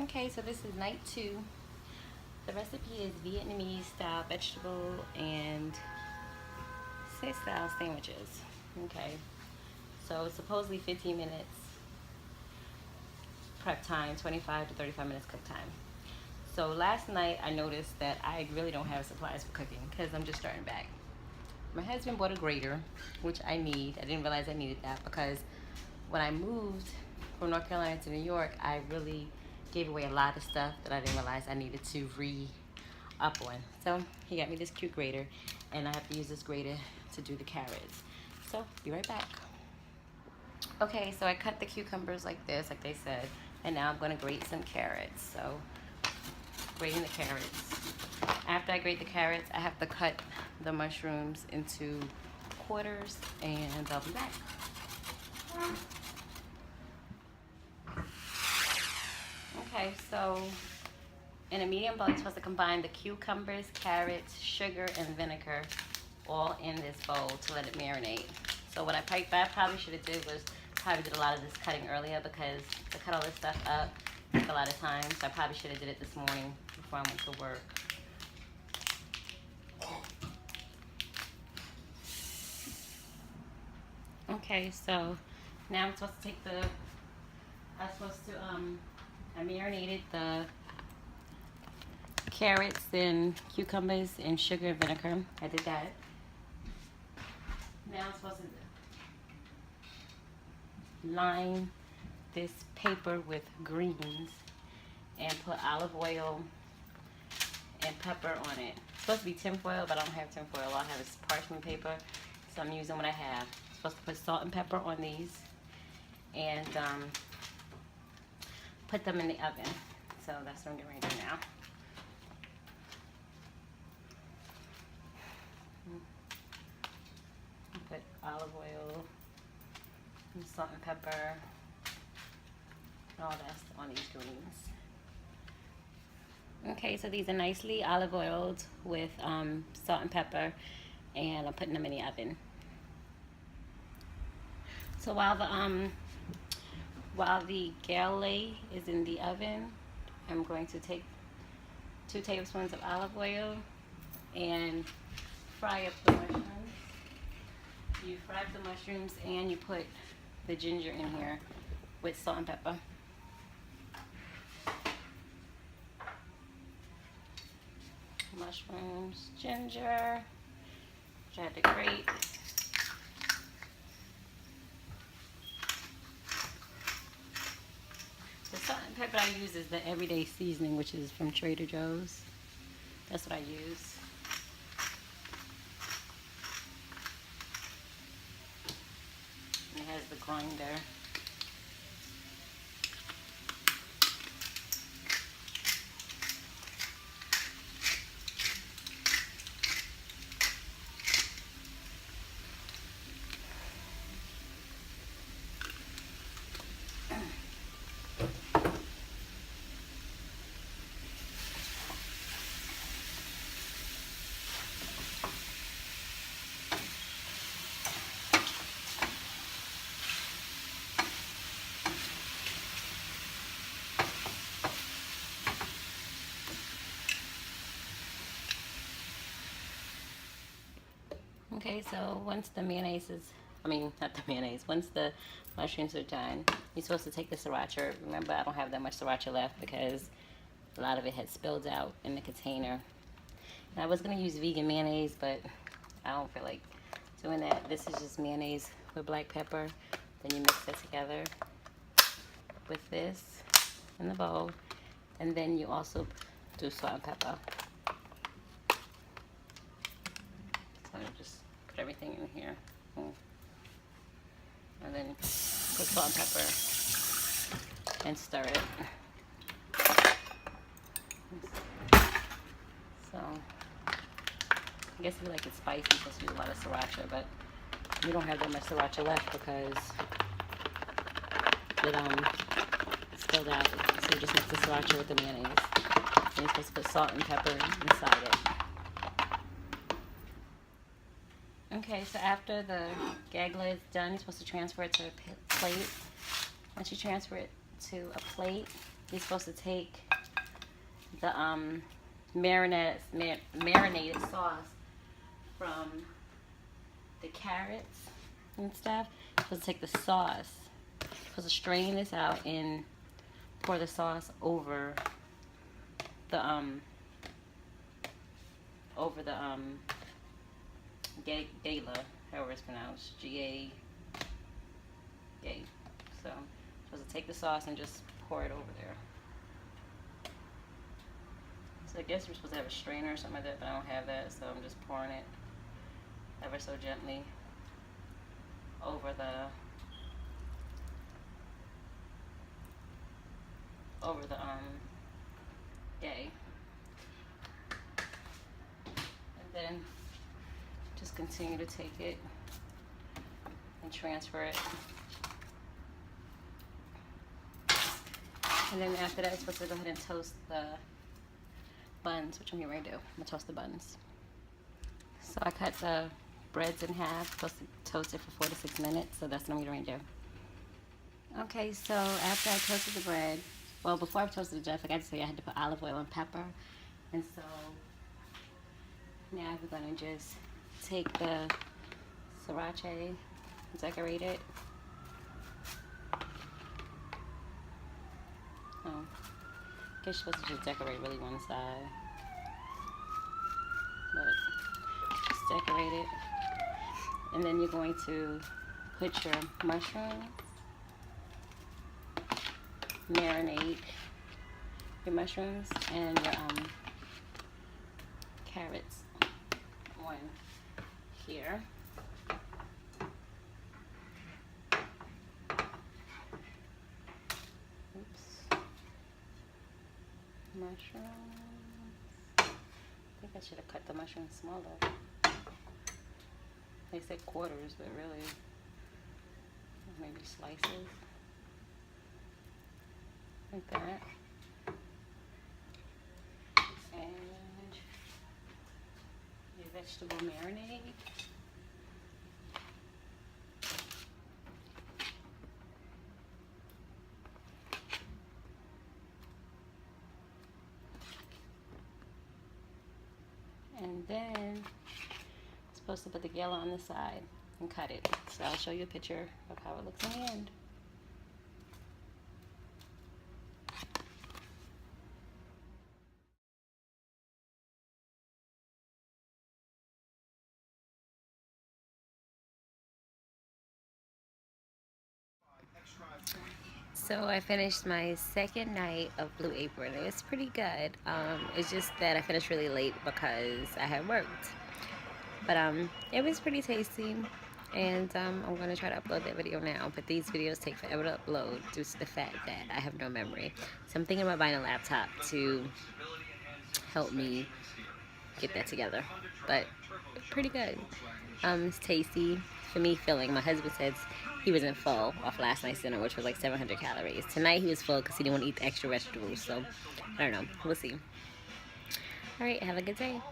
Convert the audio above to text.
Okay, so this is night 2. The recipe is Vietnamese-style vegetable and style sandwiches. Okay, so it's supposedly 15 minutes prep time, 25 to 35 minutes cook time. So last night I noticed that I really don't have supplies for cooking because I'm just starting back. My husband bought a grater, which I need. I didn't realize I needed that because when I moved from North Carolina to New York, I really gave away a lot of stuff that I didn't realize I needed to re-up on. So he got me this cute grater, and I have to use this grater to do the carrots. So, be right back. Okay, so I cut the cucumbers like this, like they said, and now I'm gonna grate some carrots. So, grating the carrots. After I grate the carrots, I have to cut the mushrooms into quarters, and I'll be back. Okay, so in a medium bowl, you're supposed to combine the cucumbers, carrots, sugar, and vinegar all in this bowl to let it marinate. So what I probably should have did was probably did a lot of this cutting earlier because to cut all this stuff up took a lot of time. So I probably should have did it this morning before I went to work. Okay, so now I'm supposed to take I marinated the carrots and cucumbers in sugar and vinegar. I did that. Now I'm supposed to line this paper with greens and put olive oil and pepper on it. It's supposed to be tinfoil, but I don't have tinfoil. All I have is parchment paper, so I'm using what I have. I'm supposed to put salt and pepper on these and put them in the oven. So that's what I'm getting ready to do now. Put olive oil and salt and pepper and all that on these greens. Okay, so these are nicely olive oiled with salt and pepper, and I'm putting them in the oven. So while the galette is in the oven, I'm going to take 2 tablespoons of olive oil and fry up the mushrooms. You fry up the mushrooms and you put the ginger in here with salt and pepper. Mushrooms, ginger, which I had to grate. The salt and pepper I use is the everyday seasoning, which is from Trader Joe's. That's what I use. And it has the grinder. Okay, so once the mayonnaise is, not the mayonnaise, once the mushrooms are done, you're supposed to take the sriracha. Remember, I don't have that much sriracha left because a lot of it had spilled out in the container. And I was going to use vegan mayonnaise, but I don't feel like doing that. This is just mayonnaise with black pepper. Then you mix it together with this in the bowl. And then you also do salt and pepper. So just put everything in here. And then put salt and pepper and stir it. So I guess if you like it spicy, you're supposed to use a lot of sriracha, but we don't have that much sriracha left because it spilled out. So you just mix the sriracha with the mayonnaise. And you're supposed to put salt and pepper inside it. Okay, so after the galette is done, you're supposed to transfer it to a plate. Once you transfer it to a plate, you're supposed to take the marinated sauce from the carrots and stuff. You're supposed to take the sauce. You're supposed to strain this out and pour the sauce over the gala, however it's pronounced, G-A, gay. So I'm supposed to take the sauce and just pour it over there. So I guess we're supposed to have a strainer or something like that, but I don't have that, so I'm just pouring it ever so gently over the yay. And then just continue to take it and transfer it. And then after that, I'm supposed to go ahead and toast the buns, which I'm getting ready to do. I'm gonna toast the buns. So I cut the breads in half, supposed to toast it for 4 to 6 minutes, so that's what I'm getting ready to do. Okay, so after I toasted the bread, well, before I toasted it, I forgot to say I had to put olive oil and pepper. And so now we're gonna just take the sriracha, decorate it. Oh, I guess you're supposed to just decorate really one side, but just decorate it. And then you're going to put your mushrooms, marinate your mushrooms and your carrots on here. Oops. Mushrooms. I think I should have cut the mushrooms smaller. They said quarters, but really maybe slices. Like that. And your vegetable marinade. And then supposed to put the yellow on the side and cut it. So I'll show you a picture of how it looks in the end. So I finished my second night of Blue Apron. It's pretty good. It's just that I finished really late because I had worked. But it was pretty tasty, and I'm going to try to upload that video now. But these videos take forever to upload due to the fact that I have no memory. So I'm thinking about buying a laptop to help me get that together. But pretty good. It's tasty. For me, filling. My husband says he wasn't full off last night's dinner, which was like 700 calories. Tonight he was full because he didn't want to eat the extra vegetables. So I don't know. We'll see. All right. Have a good day.